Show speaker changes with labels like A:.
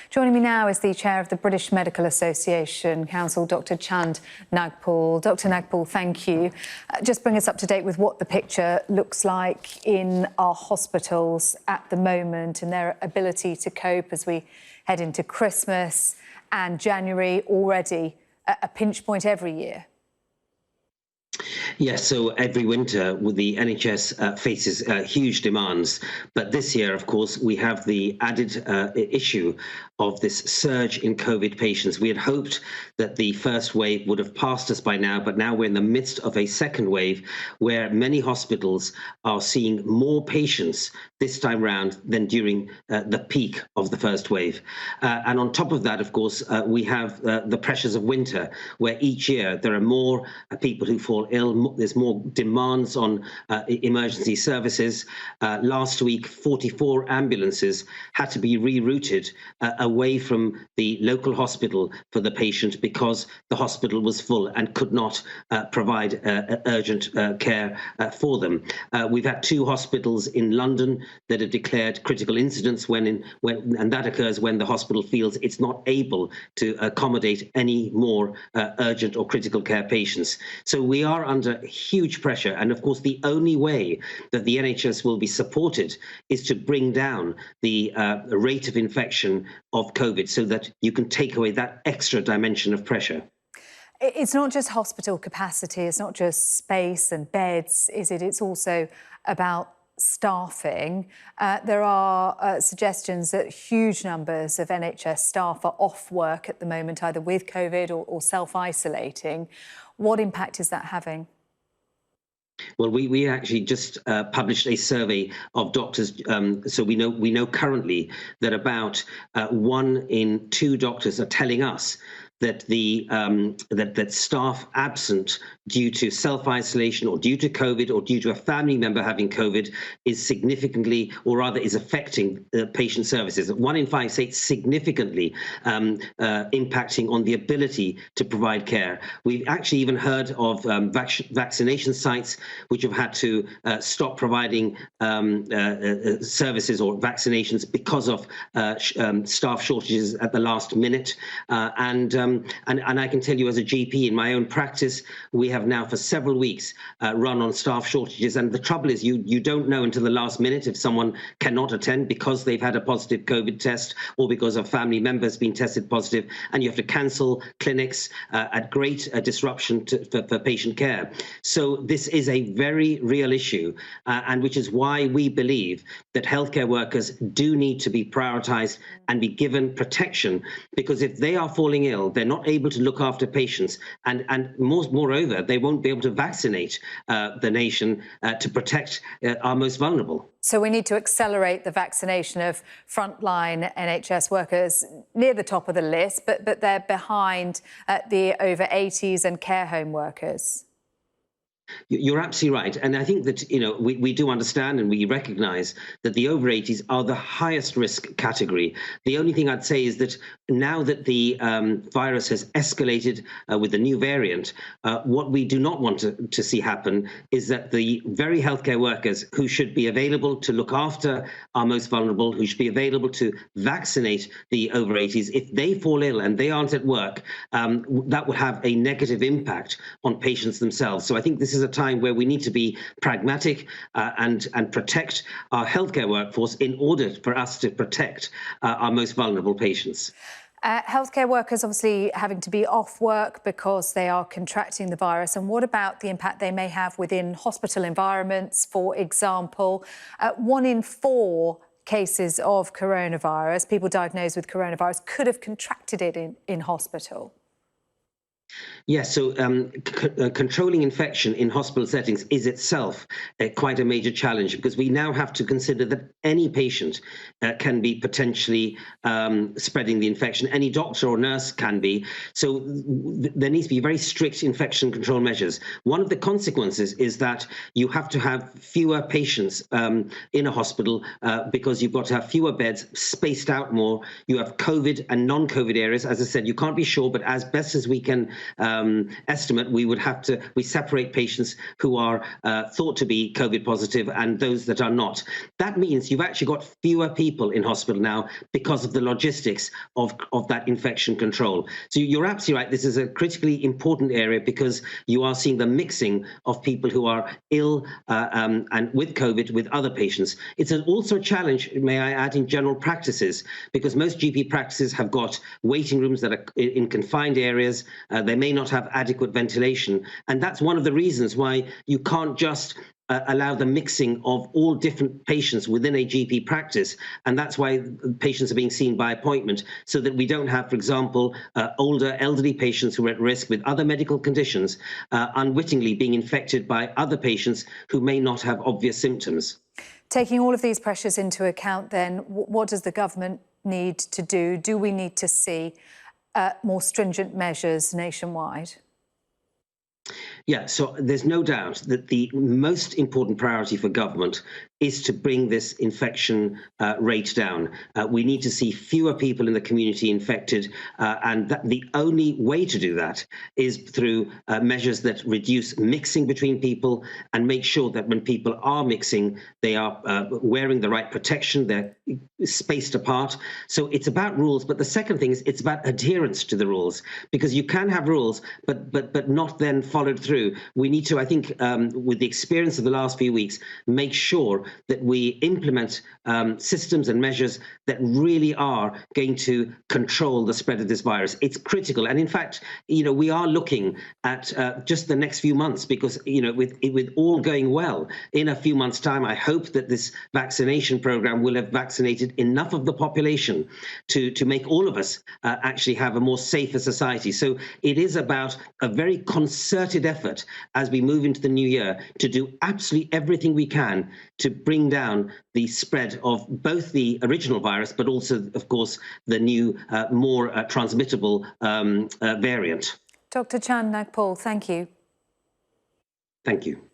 A: Joining me now is the chair of the British Medical Association Council, Dr. Chaand Nagpaul. Dr. Nagpaul, thank you. Just bring us up to date with what the picture looks like in our hospitals at the moment and their ability to cope as we head into Christmas and January, already a pinch point every year.
B: Yes, so every winter the NHS faces huge demands. But this year, of course, we have the added issue of this surge in COVID patients. We had hoped that the first wave would have passed us by now, but now we're in the midst of a second wave where many hospitals are seeing more patients this time round than during the peak of the first wave. And on top of that, of course, we have the pressures of winter, where each year there are more people who fall ill. There's more demands on emergency services. Last week, 44 ambulances had to be rerouted away from the local hospital for the patient because the hospital was full and could not provide urgent care for them. We've had 2 hospitals in London that have declared critical incidents and that occurs when the hospital feels it's not able to accommodate any more urgent or critical care patients. So we are under huge pressure, and of course the only way that the NHS will be supported is to bring down the rate of infection of COVID so that you can take away that extra dimension of pressure.
A: It's not just hospital capacity, it's not just space and beds, is it? It's also about staffing. There are suggestions that huge numbers of NHS staff are off work at the moment, either with COVID or self-isolating. What impact is that having?
B: Well, we actually just published a survey of doctors. So we know currently that about 1 in 2 doctors are telling us that that staff absent due to self-isolation or due to COVID or due to a family member having COVID is significantly, or rather is affecting patient services. 1 in 5 say it's significantly impacting on the ability to provide care. We've actually even heard of vaccination sites which have had to stop providing services or vaccinations because of staff shortages at the last minute. And I can tell you as a GP in my own practice, we have now for several weeks run on staff shortages. And the trouble is you don't know until the last minute if someone cannot attend because they've had a positive COVID test or because a family member has been tested positive, and you have to cancel clinics at great disruption for patient care. So this is a very real issue, and which is why we believe that healthcare workers do need to be prioritized and be given protection, because if they are falling ill, they're not able to look after patients, and moreover, they won't be able to vaccinate the nation to protect our most vulnerable.
A: So we need to accelerate the vaccination of frontline NHS workers, near the top of the list, but they're behind the over 80s and care home workers.
B: You're absolutely right. And I think that, we do understand and we recognize that the over 80s are the highest risk category. The only thing I'd say is that now that the virus has escalated with the new variant, what we do not want to see happen is that the very healthcare workers who should be available to look after our most vulnerable, who should be available to vaccinate the over 80s, if they fall ill and they aren't at work, that will have a negative impact on patients themselves. So I think this is a time where we need to be pragmatic and protect our healthcare workforce in order for us to protect our most vulnerable patients.
A: Healthcare workers obviously having to be off work because they are contracting the virus. And what about the impact they may have within hospital environments, for example? 1 in 4 cases of coronavirus, people diagnosed with coronavirus, could have contracted it in hospital.
B: Yes, so controlling infection in hospital settings is itself quite a major challenge, because we now have to consider that any patient can be potentially spreading the infection. Any doctor or nurse can be. So there needs to be very strict infection control measures. One of the consequences is that you have to have fewer patients in a hospital because you've got to have fewer beds, spaced out more. You have COVID and non-COVID areas. As I said, you can't be sure, but as best as we can estimate, we separate patients who are thought to be COVID positive and those that are not. That means you've actually got fewer people in hospital now because of the logistics of that infection control. So you're absolutely right. This is a critically important area because you are seeing the mixing of people who are ill and with COVID with other patients. It's also a challenge, may I add, in general practices, because most GP practices have got waiting rooms that are in confined areas. They may not have adequate ventilation. And that's one of the reasons why you can't just allow the mixing of all different patients within a GP practice. And that's why patients are being seen by appointment, so that we don't have, for example, older elderly patients who are at risk with other medical conditions unwittingly being infected by other patients who may not have obvious symptoms.
A: Taking all of these pressures into account, then, what does the government need to do? Do we need to see more stringent measures nationwide?
B: Yeah, so there's no doubt that the most important priority for government is to bring this infection rate down. We need to see fewer people in the community infected, and the only way to do that is through measures that reduce mixing between people and make sure that when people are mixing, they are wearing the right protection, they're spaced apart. So it's about rules, but the second thing is it's about adherence to the rules, because you can have rules, but not then followed through. We need to, I think, with the experience of the last few weeks, make sure that we implement systems and measures that really are going to control the spread of this virus. It's critical. And in fact, we are looking at just the next few months, because, with all going well, in a few months' time, I hope that this vaccination program will have vaccinated enough of the population to make all of us actually have a more safer society. So it is about a very concerted effort as we move into the new year to do absolutely everything we can to bring down the spread of both the original virus, but also, of course, the new, more transmittable variant.
A: Dr. Chaand Nagpaul, thank you.
B: Thank you.